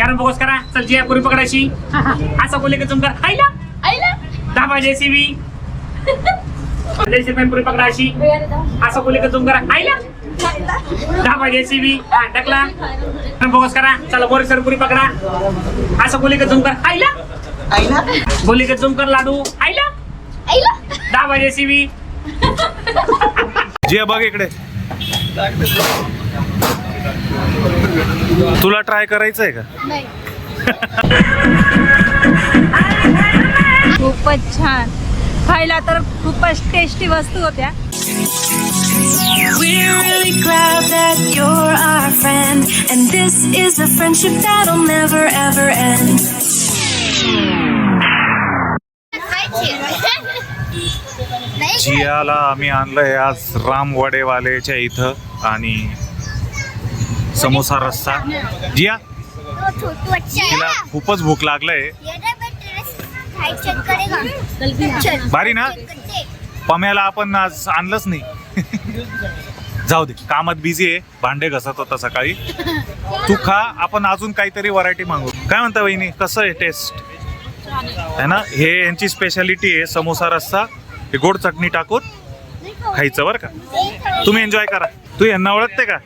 कारण बघोस करा चल जिया पुरी पकडायची असं बोले की तुमकर आईला आईला दाबा जेसीबी जैसे पण पुरी पकडायची असं बोले की तुमकर आईला दाबा जेसीबी टाकला कारण बघोस करा चला बोरे सर पुरी पकडा असं बोले की तुमकर आईला आईला बोले की तुमकर लाडू आईला आईला दाबा जेसीबी जिया बघ इकडे तुला ट्राय करायचंय का? नाही. खूपच छान खायला तर खूपच टेस्टी वस्तू होत्या. We're really glad that you're our friend, and this is a friendship that'll never ever end. जियाला आम्ही आणलंय आज रामवडेवालेच्या इथं आणि समोसा रस्सा. जिया तिला खूपच भूक लागलंय. भारी ना. पम्याला आपण आज आणलंच नाही. जाऊ दे कामात बिझी आहे. भांडे घसत होता सकाळी. तू खा आपण अजून काहीतरी व्हरायटी मागू. काय म्हणता वहिनी कसं आहे टेस्ट है ना. हे यांची स्पेशालिटी आहे समोसा रस्सा. हे गोड चटणी टाकून खायचं बरं का. तुम्ही एन्जॉय करा. तू यांना ओळखते का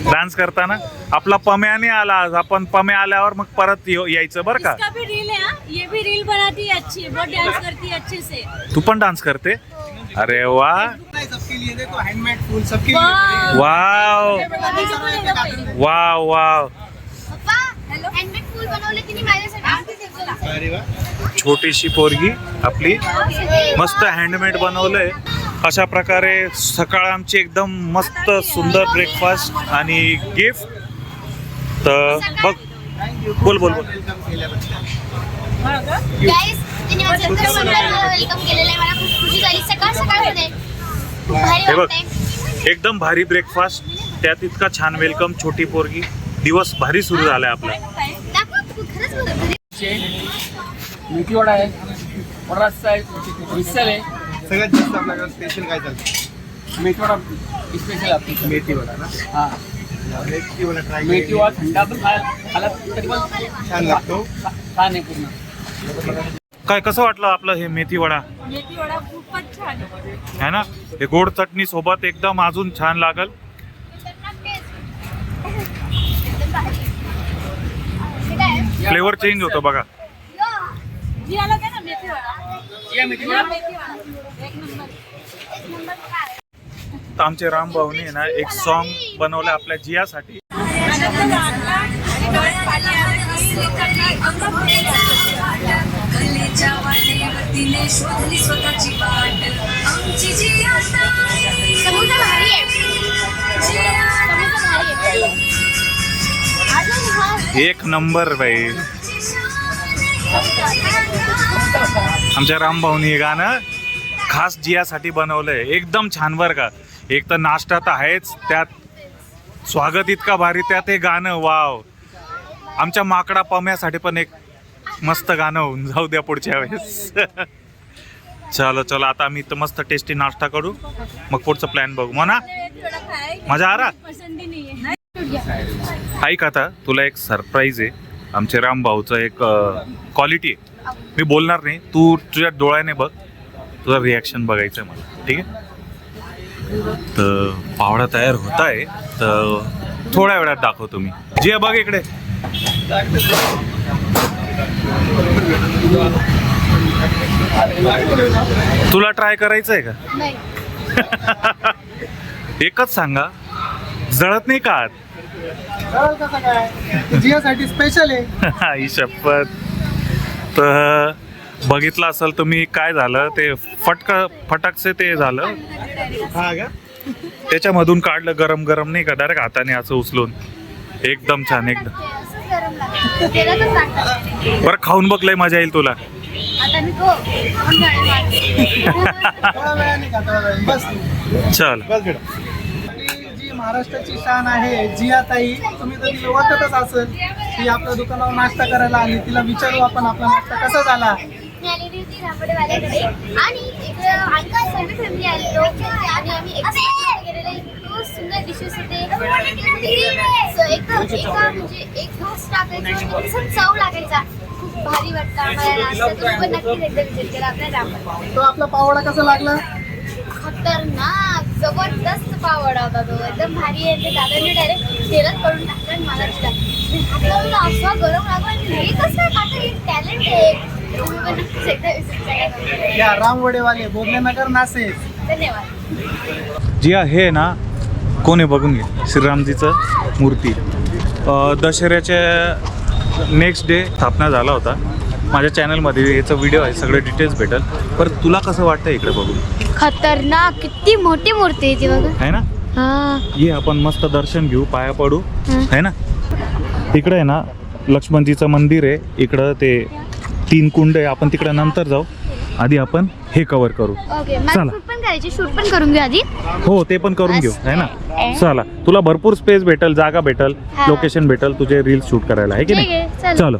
डान्स करताना. आपला पम्याने आला आज. आपण पम्या आल्यावर मग परत यायचं बरं का. इसका भी रील है. ये भी रील बनाती है अच्छी. बहुत डांस करती है अच्छे से. तू पण डान्स करते. अरे वा वाव वाव वाव. छोटीशी पोरगी आपली मस्त हँडमेड बनवलंय. अशा प्रकारे सकाळ आमची एकदम मस्त सुंदर ब्रेकफास्ट आणि गिफ्ट. तर बघ बोल बोल बोल. हे बघ एकदम भारी ब्रेकफास्ट त्यात इतका छान वेलकम. छोटी पोरगी. दिवस भारी सुरू झालाय आपला. मेथी वडा आहे रस्सा आहे मिसळ आहे. सगळ्यात जास्त आपल्याकडे स्पेशल काय चालतं. मेथी वडा स्पेशल आपली. मेथी वडा ना. हां मेथी वडा ट्राय. मेथी वडा थंडा पण खायला तरी पण छान लागतो. छान आहे पूर्ण. काय कसं वाटलं आपलं हे मेथी वडा. मेथी वडा खूपच छान है ना. हे गोड चटणी सोबत एकदम अजून छान लागल. फ्लेवर चेंज होतो बघा. जियाला दे ना मेथी वडा. जिया मेथी वडा. एक नंबर. तर आमचे राम भाऊनी आहे ना एक सॉन्ग बनवलं आपल्या जियासाठी. एक नंबर बाई. आमच्या राम भाऊनी हे गाणं खास जियासाठी बनवलंय. एकदम छान बरं का. एक तर नाश्ता तर आहेच त्यात स्वागत इतका भारी त्यात हे गाणं. वाव. आमच्या माकडा पम्यासाठी पण एक मस्त गाणं होऊन जाऊ द्या पुढच्या वेळेस. चलो चलो आता आम्ही इथं मस्त टेस्टी नाश्ता करू मग पुढचं प्लॅन बघू. म्हणा मजा आ रहा. ऐक आता तुला एक सरप्राईज आहे. आमचे राम भाऊचं एक क्वालिटी आहे. मी बोलणार नाही. तू तुझ्या डोळ्याने बघ. तुझा रिॲक्शन बघायचं आहे मला. ठीक आहे. तर पावडा तयार होत आहे तर थोड्या वेळात दाखवतो मी. जिया बघ इकडे. तुला ट्राय करायचं आहे का. नाही. एकच सांगा जळत नाही का. जियासाठी स्पेशल आहे. ही शपथ. तर बघितलं असेल तुम्ही काय झालं ते फटकसे ते झालं. हा का. त्याच्यामधून काढलं गरम गरम नाही का डायरेक्ट हाताने असं उचलून. एकदम छान एकदम. बरं खाऊन बघ लय मजा येईल तुला. बस चल. बस बेटा. जी महाराष्ट्राची शान आहे जिया ताई. तुम्ही तर तिला ओळखतच असेल. ती आपल्या दुकानावर नाश्ता करायला आली. तिला विचारू आपण आपला नाश्ता कसा झाला. मी आलेली होती रामवडेवाल्याकडे आणि एक आणखी सर्व फॅमिली आलेलो आणि आम्ही गेलेले. तो सुंदर डिशेस होते. So, एका म्हणजे एक घास टाकायचं तसं चव लागायचा. खूप भारी वाटतं आम्हाला नाश्ता. तुम्ही पण नक्कीच एकदा विजिट करा आपल्या रामबाग. तो आपला पावडा कसा लागला? खतरनाक जबरदस्त पावडा होता तो. एकदम भारी आहे. ते दादाने डायरेक्ट तेलात करून टाकलं आणि मला दिला. मी हातला मला असा गरम लागला आणि हे कसं काय टाकलं? हे टॅलेंट आहे. तुम्ही पण नक्कीच एकदा विजिट करा. या रामवडेवाले बोधलेनगर नाशिक. धन्यवाद. जी आहे ना, कोण आहे बघून घे. श्रीरामजीचं मूर्ती दसऱ्याच्या नेक्स्ट डे स्थापना झाला होता. माझ्या चॅनलमध्ये याचा व्हिडिओ आहे, सगळे डिटेल्स भेटेल. पण तुला कसं वाटतं इकडे बघून? खतरनाक किती मोठी मूर्ती आहे ती बघा. आहे ना? हा. ये आपण मस्त दर्शन घेऊ, पाया पडू. आहे ना? तिकडे आहे ना लक्ष्मणजीचं मंदिर आहे. इकडं ते 3 कुंड आहे. आपण तिकडे नंतर जाऊ. आधी आपण हे कव्हर करू. ओके. चला. शूट पण करायची. शूट पण करून घेऊ आधी. हो, ते पण करून घेऊ. आहे ना? चला, तुला भरपूर स्पेस भेटल, जागा भेटल, हा. लोकेशन भेटल तुझे रील्स शूट करायला. आहे की ठीक नाही? आहे. चलो.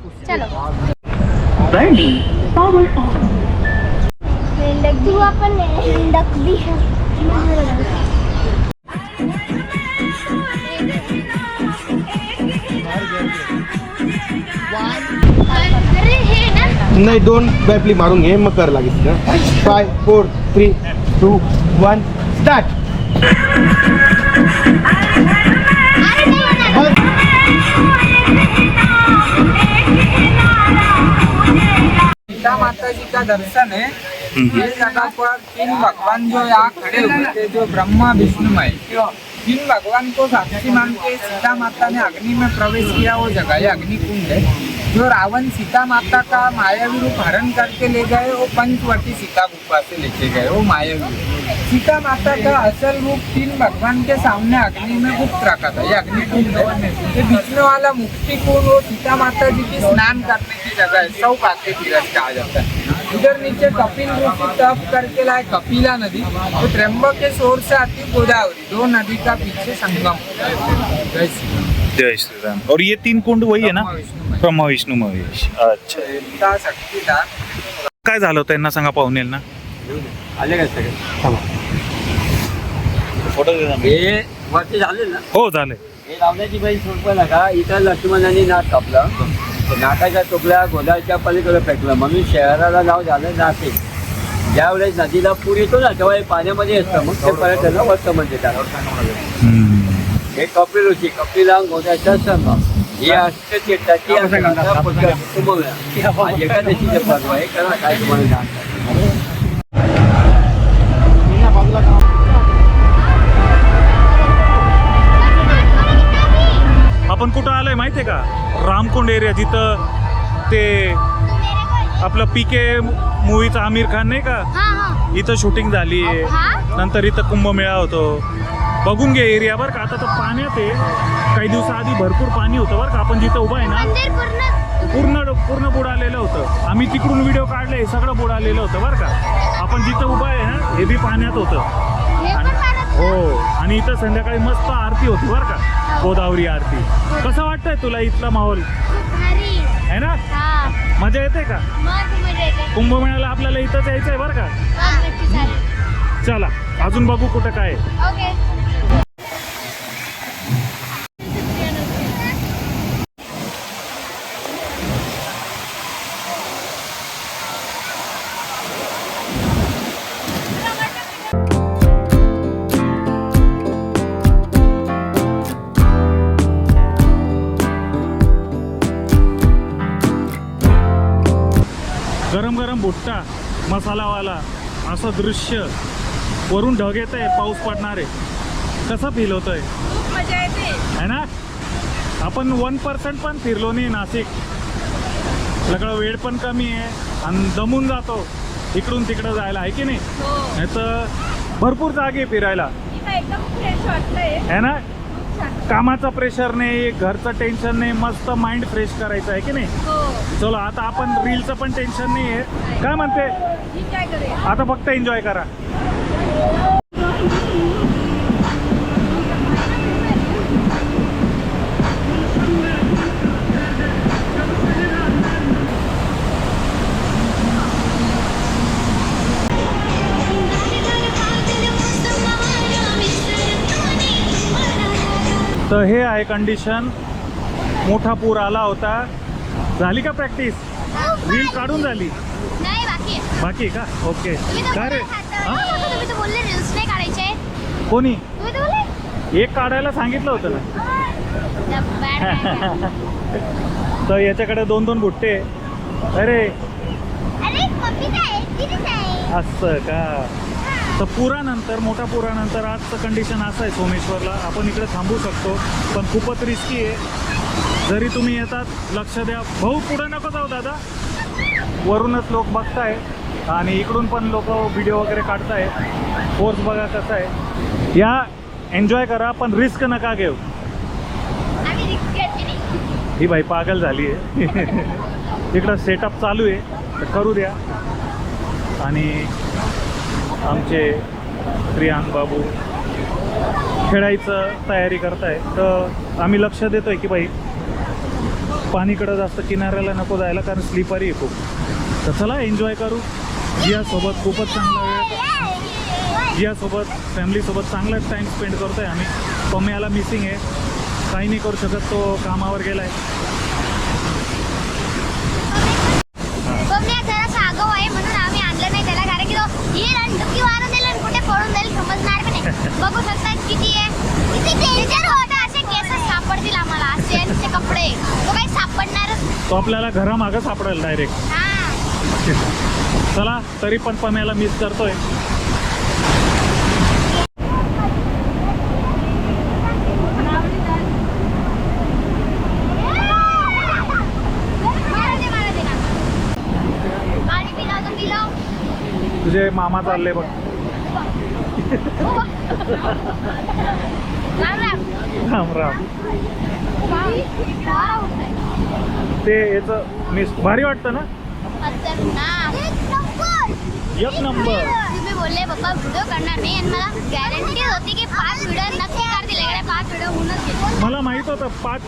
तू आपण डकली. अरे हे ना. नाही, 2 बॅपली मारून घे, मग कर लागेल. 5 4 3 2 1 स्टार्ट. सीता माता जी का दर्शन है. ये जगह पर 3 भगवान जो यहाँ खड़े हुए थे, जो ब्रह्मा विष्णु है, 3 भगवान को साक्षी मान के सीता माता ने अग्नि में प्रवेश किया. वो जगह है अग्निकुंड है. जो रावण सीता माता का मायावी रूप हरण करके ले गए, वो पंचवटी सीता गुफा से लेके गए. वो मायावी सीता माता का असल रूप 3 भगवान के सामने अग्नि में गुप्त रखा था. ये अग्निकुंड है. ये बीच में वाला मुक्ति कुंड वो सीता माता जी की स्नान करने की जगह है. सौ पाके तीरथ कहा जाता है. उधर नीचे कपिल ऋषि तप करके लाए कपिला नदी. तो त्र्यंबकेश्वर से आती गोदावरी. 2 नदी का पीछे संगम. जय श्री राम. जय श्रीराम. और ये 3 कुंड वही आहे ना? ब्रह्मा विष्णू महेश. अच्छा. देवता शक्तिदान. काय झालं त्यांना सांगा पाहुणेल ना. आले का सगळे? हे वरती झाले ना? हो झाले. हे रावणाची बाई सोडपं नका. इथं लक्ष्मणाने नाक कापला. नाकाच्या टोपल्या गोदाच्या पलीकडे फेकलं, म्हणून शहराला नाव झालं नाशिक. ज्यावेळेस नदीला पूर येतो ना, तेव्हा हे पाण्यामध्ये असतं. मग ते पर्यटन वस्त म्हणजे त्याला. हे कपिल ऋषी, कपिला गोदाच्या संगम. हे अष्टचेताची एकादशीचे पर्व आहे. करा काय तुम्हाला आपण कुठं आलोय माहितीये का? रामकुंड एरिया, जिथं ते आपलं पीके मूवीचा आमिर खान नाही का, इथं शूटिंग झाली. नंतर इथं कुंभमेळा होतो. बघून घे एरिया बरं का. आता तर पाण्यात आहे. काही दिवसाआधी भरपूर पाणी होतं बरं का. आपण जिथं उभं आहे ना, पूर्ण बुडालेलं होतं. आम्ही तिकडून व्हिडिओ काढले, सगळं बुडालेलं होतं बरं का. आपण जिथं उभं आहे ना, हे बी पाण्यात होतं. हो, आणि इथं संध्याकाळी मस्त आरती होती बरं का, गोदावरी आरती. कसं वाटतंय तुला इथला माहोल? आहे ना? मजा येते का? कुंभमेळ्याला आपल्याला इथंच यायचंय बरं का. चला, अजून बघू कुठं काय. गरम गरम भुट्टा मसालावाला, असं दृश्य. वरून ढग येत आहे, पाऊस पडणार आहे. कसं फील होतंय? खूप मजा येते. है ना? आपण 1% पण फिरलो नाही नाशिक. सगळं वेळ पण कमी आहे आणि दमून जातो इकडून तिकडं जायला, आहे की नाही? नाही तर भरपूर जागे फिरायला. एकदम फ्रेश वाटतंय. है ना? कामाचं प्रेशर नाही, घरचं टेन्शन नाही, मस्त माइंड फ्रेश करायचं, आहे की नाही? चलो, आता आपण रीलचं पण टेन्शन नाही आहे. काय म्हणते? एन्जॉय करूया. आता फक्त एन्जॉय करा. तर हे आहे कंडिशन. मोठा पूर आला होता. झाली का प्रॅक्टिस? रील काढून झाली? नाही बाकी आहे. बाकी आहे का? ओके. काय रे? तुम्ही तर बोलले रील्स नाही काढायचे. कोणी? तुम्ही तर बोलले एक काढायला सांगितलं होतं ना. बॅड. तर याच्याकडे 2-2 बुट्टे. अरे अरे मम्मी काय तिथेच आहे. असं का? तर पुरानंतर, मोठ्या पुरानंतर आजचं कंडिशन असं आहे सोमेश्वरला. आपण इकडे थांबू शकतो पण खूपच रिस्की आहे. जरी तुम्ही येतात लक्ष द्या. भाऊ पुढे नको जाऊ दादा. वरूनच लोक बघताय आणि इकडून पण लोक व्हिडिओ वगैरे काढताय. फोर्स बघा कसा आहे. या एन्जॉय करा पण रिस्क नका घेऊ. आम्ही रिस्क घेतली नाही. ही बाई पागल झाली आहे. इकडं सेटअप चालू आहे तर करू द्या. आणि आमचे प्रियांक बाबू खेळायचं तयारी करताय तर आम्ही लक्ष देतोय की बाई पाणीकडं जास्त किनाऱ्याला नको जायला कारण स्लिपरी आहे खूप. तर चला एन्जॉय करू. जियासोबत खूपच चांगला वेळ, जियासोबत फॅमिलीसोबत चांगलाच टाईम स्पेंड करतोय आम्ही. पम्याला मिसिंग आहे, काही नाही करू शकत, तो कामावर गेलाय. पम्या जरा आगाऊ आहे म्हणून आम्ही आणलं नाही त्याला, कारण की तो येईल आणि डुकी मारून देईल आणि कुठे पळून जाईल समजणार पण नाही. बघू शकता किती आहे, किती डेंजर होता. असे केस सापडतील आम्हाला, असे आणि ते कपडे तो काही सापडणारच. तो आपल्याला घरामागं सापडेल डायरेक्ट. हा चला तरी पण पम्याला मिस करतोय. पाणी पिलाव तर पिलाव. तुझे मामा चालले बघ. राम राम. राम राम. वाव. ते याचं मिस भारी वाटतं ना. खतरनाक. एक नंबर. तुम्ही बोलले पप्पा व्हिडिओ करणार नाही आणि मला गॅरंटी होती की 5 व्हिडिओ नक्की करतील. इकडे 5 व्हिडिओ होऊनच गेले. मला माहित होतं 5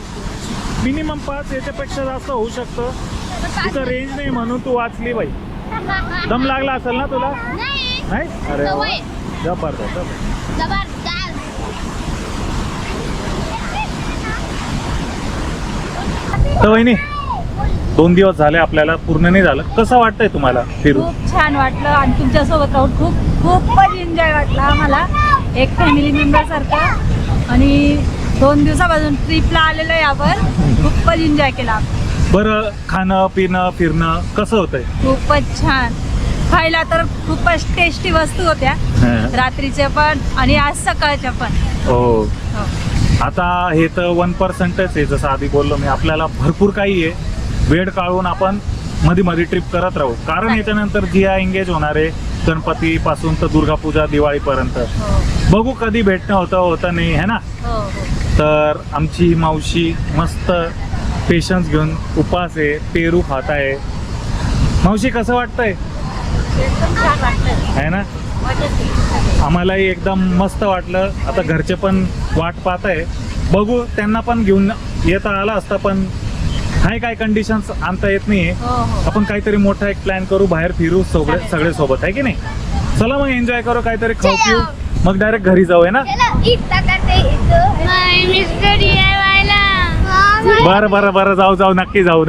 मिनिमम 5 याच्यापेक्षा जास्त होऊ शकतं. तिचं रेंज नाही म्हणून तू वाचली बाई. दम लागला असेल ना तुला? नाही नाही? अरे वा. सवय. जबरदस्त जबरदस्त. जबरदस्त. तर वहिनी 2 दिवस झाले आपल्याला, पूर्ण नाही झालं. कसं वाटतंय तुम्हाला फिरून? खूप छान वाटलं आणि तुमच्यासोबत राहून खूपच एन्जॉय वाटला आम्हाला, एक फॅमिली मेंबर सारखं. आणि 2 दिवसापासून ट्रिपला आलेलो आहे आपण, खूपच एन्जॉय केला. बरं, खाणं पिणं फिरणं कसं होतंय? खूपच छान. खायला तर खूपच टेस्टी वस्तू होत्या, रात्रीच्या पण आणि आज सकाळच्या पण. हो. आता हे तर 1%च आहे. जसं आधी बोललो मी, आपल्याला भरपूर काही आहे. वेळ काढून आपण मध्ये मध्ये ट्रिप करत राहू, कारण याच्यानंतर जिया एंगेज होणार आहे गणपतीपासून तर दुर्गापूजा दिवाळीपर्यंत. बघू कधी भेटणं होतं नाही है ना. तर आमची मावशी मस्त पेशन्स घेऊन उपास आहे, पेरू खात आहे. मावशी कसं वाटतंय? एकदम छान वाटलं. आहे ना. आम्हालाही एकदम मस्त वाटलं. आता घरचे पण वाट पाहत आहे. बघू, त्यांना पण घेऊन येता आला असता पण काय कंडिशन्स आणता येत नाहीये. आपण काहीतरी मोठा एक प्लॅन करू, बाहेर फिरू सगळे सोबत, आहे की नाही. चला मग एन्जॉय करू, काहीतरी खाऊ पिऊ, मग डायरेक्ट घरी जाऊ, आहे ना. बरं जाऊ नक्की जाऊ.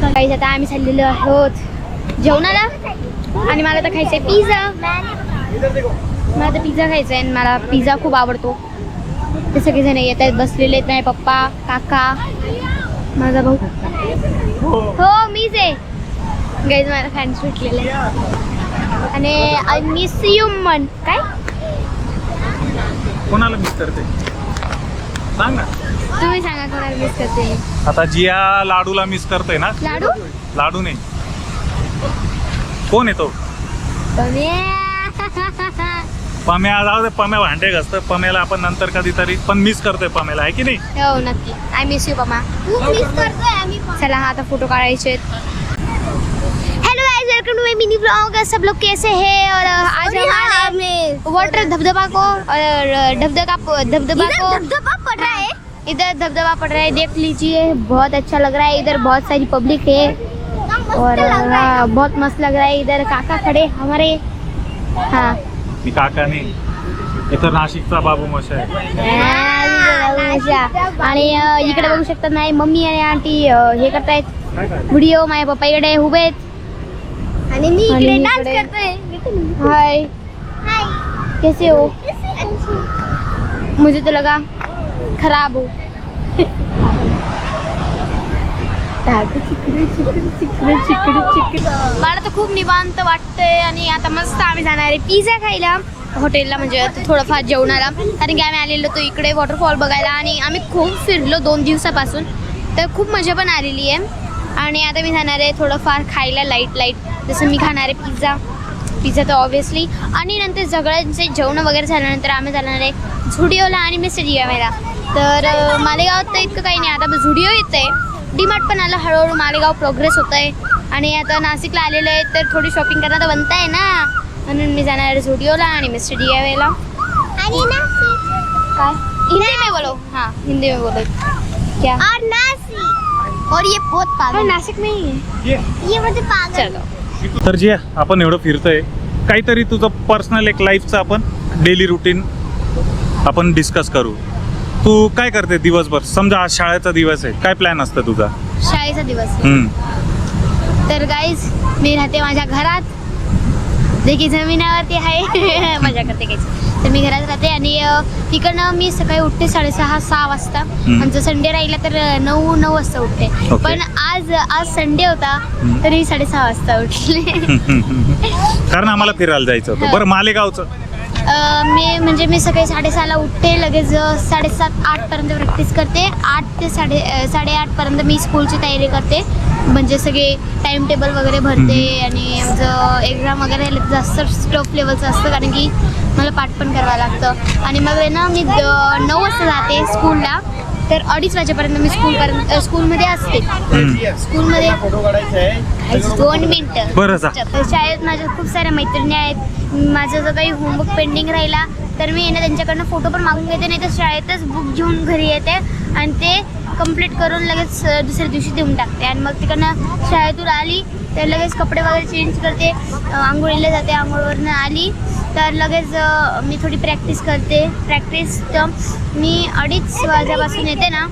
काही आता आम्ही चाललेलो आहोत जेवणाला आणि मला तर खायचंय पिझ्झा. मला तर पिझ्झा खायचा आहे आणि मला पिझ्झा खूप आवडतो. ते सगळेजण येत आहेत, बसलेले आहेत. माझे पप्पा, काका, माझा भाऊ. हो मीच आहे. गाईज मला फॅन्स भेटलेले आणि आय मिस यू मन. काय कोणाला मिस करते सांग ना. तुम्ही सांगा कोणाला मिस करते. आता जिया लाडूला मिस करतोय ना. लाडू नाही, कोण येतो? पम्या. जाऊ दे, पम्या भांडे घासतं. पम्याला आपण नंतर कधीतरी पण मिस करतोय पम्याला, आहे की नाही. हो नक्की. I miss you Pamya. चला हा आता फोटो काढायचे. Hello guys, welcome to my mini blog. सब लोग कैसे हैं? और आज हमारे वाटर धबधबा को और धबधबा पड़ रहा है. इधर धबधबा पड़ रहा है, देख लीजिए. बहुत अच्छा लग रहा है. इधर बहुत सारी पब्लिक है और बहुत मस्त लग रहा है. इधर काका खड़े हमारे. हाँ मी काका नाही, इथं नाशिकचा बाबू मोशा आहे. अशा. आणि इकडे बघू शकता नाही मम्मी आणि आंटी हे करतायत व्हिडिओ. माझ्या पप्पा इकडे उभे आहेत आणि मी इकडे डान्स करतोय. हाय कैसे हो? मुझे तो लगा खराब हो. मला तर खूप निवांत वाटतंय आणि आता मस्त आम्ही जाणार आहे पिझ्झा खायला हॉटेलला, म्हणजे थोडंफार जेवणाला. कारण की आम्ही आलेलो होतो इकडे वॉटरफॉल बघायला आणि आम्ही खूप फिरलो 2 दिवसापासून, तर खूप मजा पण आलेली आहे. आणि आता मी जाणार आहे थोडंफार खायला लाईट जसं मी खाणार आहे पिझ्झा तर ऑब्व्हियसली. आणि नंतर सगळ्यांचे जेवण वगैरे झाल्यानंतर आम्ही जाणार आहे झुडिओला आणि मिस्टर डीएमएला. तर मालेगावात तर इतकं काही नाही, आता झुडिओ येतं आहे, डीमार्ट पण आलं हळूहळू, मालेगाव प्रोग्रेस होत आहे. आणि आता नाशिकला आलेलं आहे तर थोडी शॉपिंग करणं तर बनत आहे ना, म्हणून मी जाणार आहे झुडिओला आणि मिस्टर डीएमएला. आणि काय हिंदी में बोलो. हाँ हिंदी में बोलो क्या. और नासिक और ये बहुत पागल नासिक में ही है ये मुझे पागल. चलो तर जे आपण एवढं फिरतोय, काहीतरी तुझं पर्सनल एक लाईफचं आपण डेली रुटीन आपण डिस्कस करू. तू काय करते दिवसभर? समजा आज शाळेचा दिवस आहे, काय प्लॅन असतं तुझा? शाळेचा दिवस तर गाईज मी राहते माझ्या घरात, जे की जमिनावरती आहे. मजा करते काहीच. तर मी घरात राहते आणि तिकडनं मी सकाळी उठते 6:30-6 वाजता. आणि जर संडे राहिला तर 9 वाजता उठते. पण आज संडे होता तरी 6:30 वाजता उठले. कारण आम्हाला फिरायला जायचं होतं. बरं मालेगावचं मी सकाळी 6:30ला उठते, लगेच 7:30-8 पर्यंत प्रॅक्टिस करते. 8 ते 8:30 पर्यंत मी स्कूलची तयारी करते, म्हणजे सगळे टाइम टेबल वगैरे भरते. आणि जर एक्झाम वगैरे जास्त टफ लेवलचं असतं कारण की मला पाठ पण करावं लागतं. आणि मग ना मी 9 वाजता जाते स्कूलला, तर 2:30 वाजेपर्यंत मी स्कूलमध्ये असते. स्कूलमध्ये 2 मिनिटं. बरं. शाळेत माझ्या खूप साऱ्या मैत्रिणी आहेत. माझं जर काही होमवर्क पेंडिंग राहिला तर मी त्यांच्याकडनं फोटो पण मागून घेते, नाही तर शाळेतच बुक घेऊन घरी येते आणि ते कंप्लीट करून लगेच दुसऱ्या दिवशी देऊन टाकते. आणि मग तिकडनं शाळेतून आली तर लगेच कपडे वगैरे चेंज करते, आंघोळीला जाते. आंघोळवरनं आली तर लगेच मी थोडी प्रॅक्टिस करते. प्रॅक्टिस तर मी 2:30 वाजेपासून येते ना,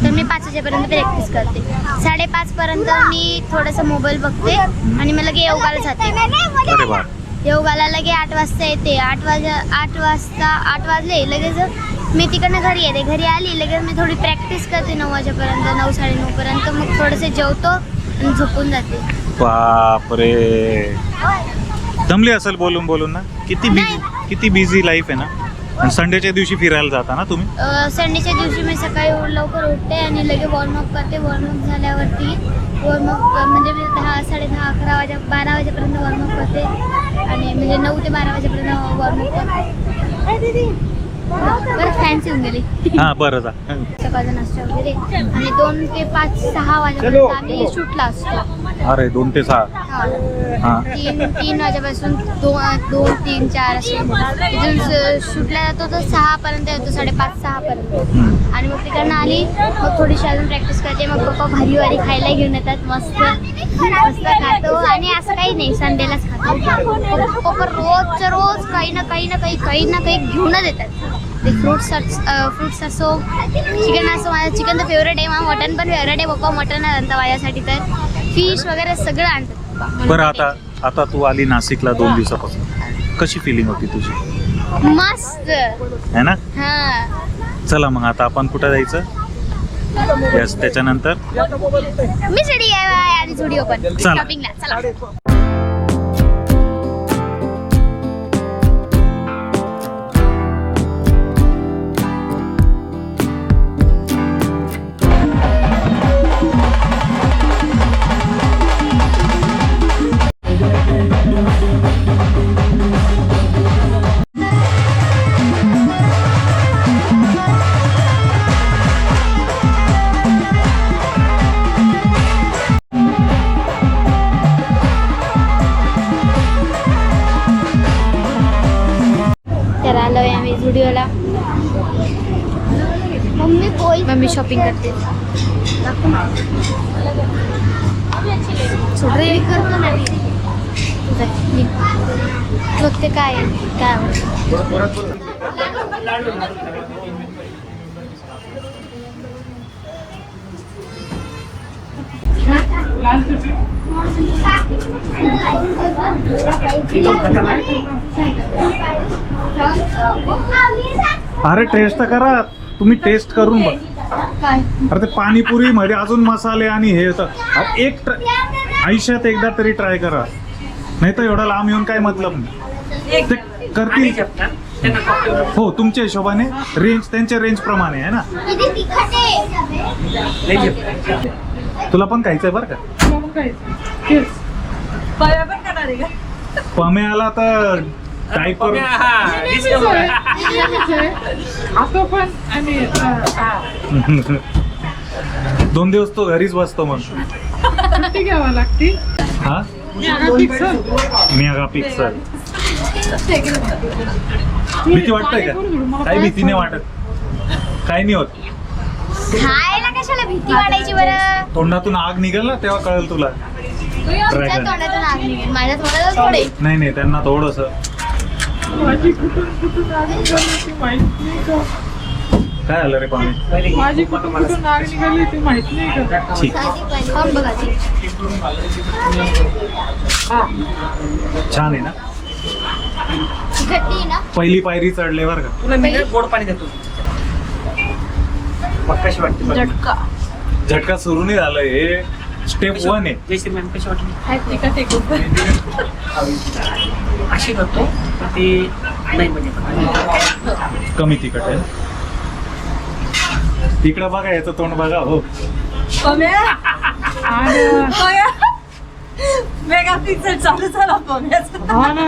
तर मी 5 वाजेपर्यंत प्रॅक्टिस करते. 5:30पर्यंत मी थोडंसं मोबाईल बघते आणि मग लगे योगाला जाते. योगाला लगे 8 वाजता येते. 8 वाजले लगेच मी तिकडनं घरी येते. घरी आली लगेच मी थोडी प्रॅक्टिस करते 9 वाजेपर्यंत, 9-9:30पर्यंत. मग थोडेसे जेवतो आणि झोपून जाते. बापरे, दमली असेल बोलून ना. किती बिझी लाईफ आहे ना. आणि संडेच्या दिवशी फिरायला जाता ना तुम्ही? संडेच्या दिवशी मी सकाळी लवकर उठते आणि लगेच वॉर्मअप करते. वॉर्मअप झाल्यावरती म्हणजे मी 10-10:30-11 12 वाजेपर्यंत वॉर्मअप करते. आणि म्हणजे 9 ते 12 वाजेपर्यंत वॉर्मअप करते. बरं फॅन्सी होऊन गेली. बरं जा. सकाळचा नाश्ता वगैरे आणि 2 ते 5-6 वाजेपर्यंत आम्ही शूटला असतो. अरे 2 ते 6. 3 वाजेपासून 2-3-4 असं इथून शूटला जातो तर 6 पर्यंत येतो, 5:30-6 पर्यंत. आणि मग तिकडनं आली मग थोडीशी अजून प्रॅक्टिस करते. मग पप्पा भारी खायला घेऊन येतात, मस्त खातो. आणि असं काही नाही, संडेलाच खातो. पप्पा रोजच्या रोज काही ना काही घेऊनच येतात. ते फ्रूट्स असो, चिकन असो. माझं चिकन तर फेवरेट आहे, माझं मटन पण फेवरेट आहे. पप्पा मटन आणतात माझ्यासाठी, तर फिश वगैरे सगळं आणतात. बरं आता तू आली नाशिकला 2 दिवसापासून, कशी फिलिंग होती तुझी? मस्त आहे ना. हां चला मग आता आपण कुठं जायचं? यस, त्याच्यानंतर मी रेडी आहे आणि झुडिओ पण चला. शॉपिंगला. चला. तर आलोय आम्ही झुडिओला. मम्मी शॉपिंग करते. बघते काय आवडतं. अरे टेस्ट तर करा तुम्ही, टेस्ट करून बघ. अरे ते पाणीपुरी मध्ये अजून मसाले आणि हे तर एक आयुष्यात एकदा तरी ट्राय करा, नाही तर एवढा लांब येऊन काय मतलब नाही. ते करतील हो तुमच्या हिशोबाने, रेंज त्यांच्या रेंज प्रमाणे आहे ना. तुला पण खायचंय बरं का? पया पण करणार आहे का? पम्याला तर डायपर दोन दिवस तो घरीच बसतो मग. घ्यावा लागते. हा मेगा पिक्सल. भीती वाटतंय का? काही भीती नाही वाटत, काही नाही होत. खायला कशाला भीती वाटायची बरं? तोंडातून आग निघेल ना तेव्हा कळेल तुला. तुमच्या तोंडातून आग निघेल, माझ्या तोंडातच थोडे. नाही नाही त्यांना थोडस काय झालं रे पाणी? माझी कुठून आग निघाली ते माहित नाही का? ठीक खाऊन बघा ती. छान आहे ना. तिखट आहे ना? पहिली पायरी चढले बरं का. तुला मी गोड पाणी देतो. मग कशी वाटते बरं? झटका. झटका सुरू नाही झालंय, हे स्टेप 1 आहे. जयश्री मॅम कशी वाटली? तिखट आहे खूप. अशी करतो पण ते नाही म्हणजे कमी तिखट आहे. तिकडं बघा, याचं तोंड बघा. हो मेगा पिक्सल चालू झाला पम्याचा. हा ना,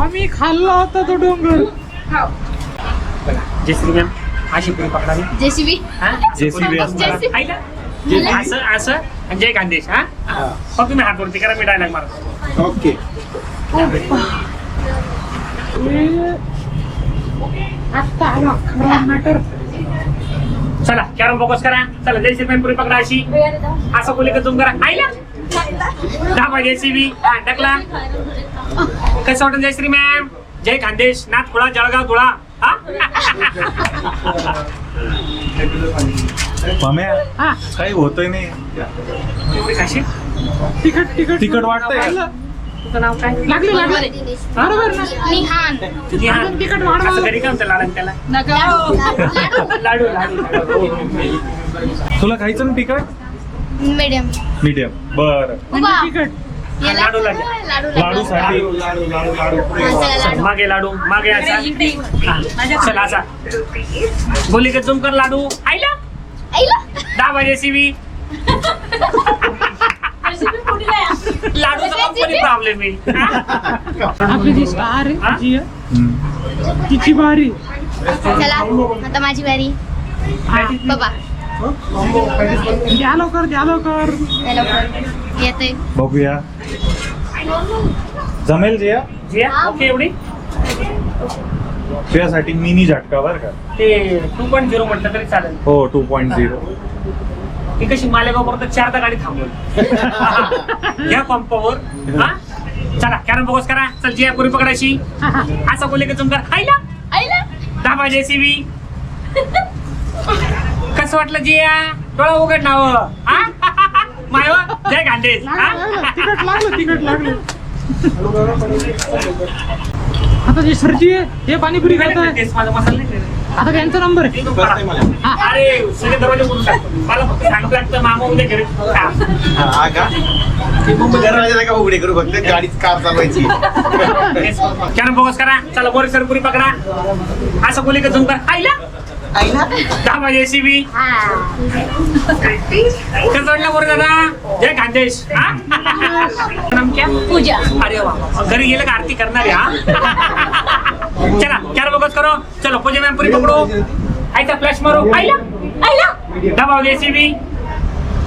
आम्ही खाल्ला होता तो डोंगर. जयश्री मॅम अशी पुरी पकडावी. जेसीबी. JCB असणार. असं असं आणि जय खानदेश. हा फक्त तुम्ही हात वरती करा, मी डायलॉग मारतो. ओके. आता आला खरा मॅटर. चला कॅरम फोकस करा. चला जयश्री मॅम पुरी पकडा अशी. असं बोले का तुम करा. आईला दाबा JCB. हा टाकला. कसं वाटतं जयश्री मॅम? जय खानदेश, नाथखोळा, जळगाव, धुळा. हा पम्या काही होतंय नाही. एवढी खाशी. तिखट वाटतंय का? तुझं नाव काय? लागले लागले. बरोबर ना. निहान. निहान. तिखट वाढवा. असं घरी काय म्हणतं लाडन त्याला? लाडू लाडू लाडू. तुला खायचं ना तिखट? मीडियम. मीडियम. बरं. तिखट. लाडू लाडू. लाडू साठी लाडू. मागे लाडू मागे असा. हा, चला असा बोली का तुम कर लाडू. आईला दाबा JCB. लाडूचा कंपनी प्रॉब्लेम आहे. आपली जी स्टार आहे जी आहे, तिची बारी. चला आता माझी बारी. बाबा द्या लवकर, द्या लवकर. येते. बघूया जमेल जिया. जिया ओके एवढी. तुझ्यासाठी मिनी झटका बरं का. ते 2.0 म्हटलं तरी चालेल. हो 2.0. ती कशी मालेगाव पर्यंत 4दा गाडी थांबवली या पंपावर. हा चला कॅरम फोकस करा. चल जिया पुरी पकडायची. असं बोलले का तुमचं आईला दाबा JCB. कसं वाटलं जिया? डोळा उघड नाव. माय जय खानदेश. तिखट लागलं, तिखट लागलं. आता जे सरजी आहे हे पाणीपुरी खात आहे. माझा मसाला नाही केला. आता त्यांचा नंबर आहे. अरे सगळे दरवाजे बोलून टाकतो. मला फक्त सांगू लागतं मामा उद्या घरी. उघडे करू फक्त गाडीच कार चालवायची. कॅरम फोकस करा. चला बोरीसर पुरी पकडा. असं बोले का तुमचं आईला दाबा JCB. कसं वाटलं बोर दादा? जय खानदेश. पूजा. अरे वा, घरी गेलं का आरती करणार आहे. हा चला कॅरम फोकस करो. चलो पूजा मॅम पुरी पकडो. आईचा फ्लॅश मारो. आईला दाबा JCB.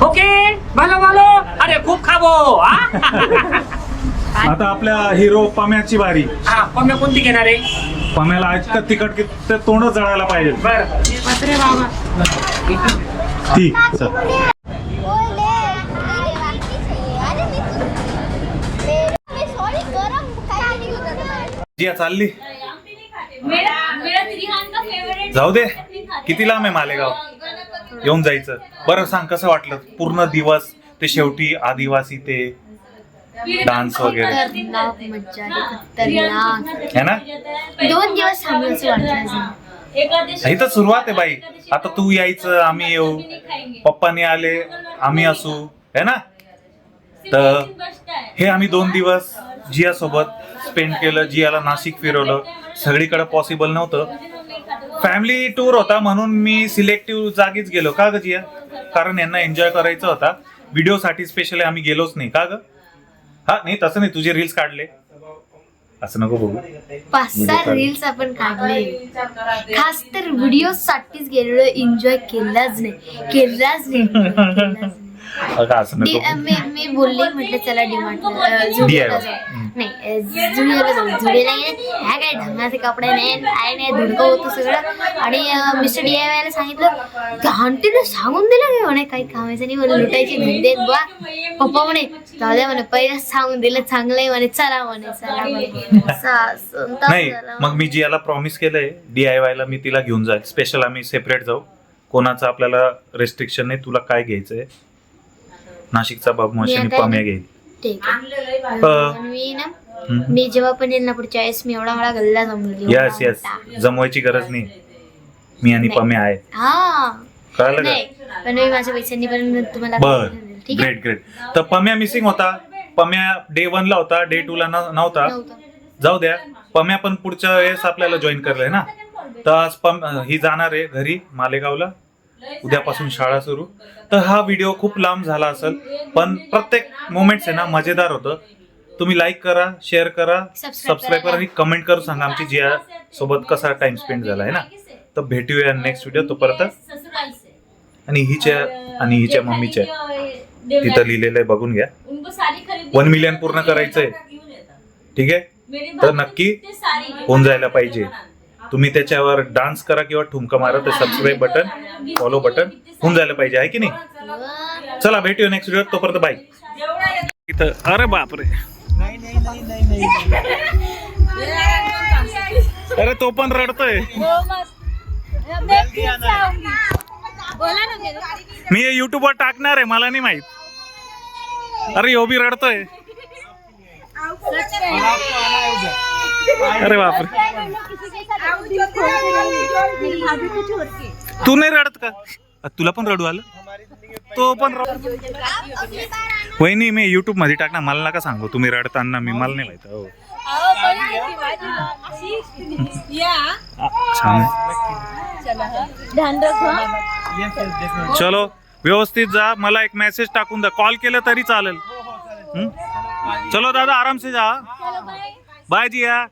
ओके भालो भालो. अरे खूप खाबो. आता आपल्या हिरो पम्याची बारी. हा पम्या कोणती घेणार आहे? पम्याला ऐकतं तिखट की ते तोंड जळायला पाहिजे. बरं बापरे बाबा. ठीक चल. जिया चालली. जाऊ दे, किती लांब आहे मालेगाव? येऊन जायचं. बरं सांग कसं वाटलं पूर्ण दिवस ते शेवटी आदिवासी ते डान्स वगैरे खतरनाक मज्जा आली, खतरनाक. है ना. 2 दिवस थांबलो असं वाटलं. ही तर सुरुवात आहे बाई. आता तू यायचं, आम्ही येऊ, पप्पाने आले, आम्ही असू, है ना. तर हे आम्ही 2 दिवस जिया सोबत स्पेंड केलं. जियाला नाशिक फिरवलं. सगळीकडे पॉसिबल नव्हतं. फॅमिली टूर होता म्हणून मी सिलेक्टिव्ह जागीच गेलो. का ग जिया? कारण यांना एन्जॉय करायचा होता. व्हिडिओसाठी स्पेशली आम्ही गेलोच नाही. का ग? हा नाही तसं नाही, तुझे रील्स काढले असं नको बघू. 5-6 रील्स आपण काढले. खास तर व्हिडिओ साठीच गेलेलो, एन्जॉय केलाच नाही. असं नको. मी बोलले, म्हटलं चला डिमार्टला जुडिओला जाऊ. नाही जुडिओला जाऊ. जुडिओला ह्या काय ढंगाचे कपडे नाही, काय नाही, धुडकं होतं सगळं. आणि मिस्टर DIY ला सांगितलं, आंटीला सांगून दिलं की म्हणे काही कामायचं नाही, मला लुटायची धंदे बा. पप्पा म्हणे जाऊ द्या म्हणे, पहिलेच सांगून दिलं, चांगलं आहे म्हणे, चला नाही. मग मी जियाला प्रॉमिस केलंय DIY ला मी तिला घेऊन जाईल. स्पेशल आम्ही सेपरेट जाऊ. कोणाचं आपल्याला रेस्ट्रिक्शन नाही. तुला काय घ्यायचंय? नाशिकचा बगमाशाने पम्या घेईल. ठीक आहे. मी जेव्हा पण येईल ना पुढच्या वेळेस, मी एवढा मला गल्ला जमवली. यस जमवायची गरज नाही. मी आणि पम्या आहे. हा कळलं का? नाही पण मी माझ्या पैशांनी पण तुम्हाला बर. ठीक आहे. ग्रेट. तर पम्या मिसिंग होता. पम्या Day 1 ला होता, Day 2 ला नव्हता. जाऊ द्या. पम्या पण पुढच्या वेळेस आपल्याला जॉईन करलंय ना. तर आज ही जाणार आहे घरी मालेगावला. उद्यापासून शाळा सुरू. तर हा व्हिडिओ खूप लांब झाला असेल, पण प्रत्येक मोमेंट्स आहे ना मजेदार होतं. तुम्ही लाईक करा, शेअर करा, सबस्क्राईब करा आणि कमेंट करून सांगा आमची जिया सोबत कसा टाइम स्पेंड झाला आहे ना. तर भेटूया नेक्स्ट व्हिडिओ. तोपर्यंत आणि हिच्या मम्मीच्या तिथं लिहिलेलं आहे, बघून घ्या. 1 मिलियन पूर्ण करायचंय. ठीक आहे. तर नक्की होऊन जायला पाहिजे. तुम्ही त्याच्यावर डान्स करा किंवा ठुमका मारा. तर सबस्क्राईब बटन, फॉलो बटन होऊन जायला पाहिजे, आहे की नाही. चला भेटूया नेक्स्ट व्हिडिओ. तोपर्यंत बाय. इथं अरे बापरे, अरे तो पण रडतोय. मी हे युट्यूबवर टाकणार आहे, मला नाही माहित. अरे यो बी रडतोय. अरे बापरे, तू नाही रडत का? तुला पण रडू आलं? तो पण वहिनी मी युट्यूब मध्ये टाकणार, मला नका सांगू तुम्ही रडताना. मी मला नाही माहित. हो छान. चलो व्यवस्थित जा. मला एक मेसेज टाकून द्या, कॉल केलं तरी चालेल. चलो दादा आराम से जा. बाय जिया.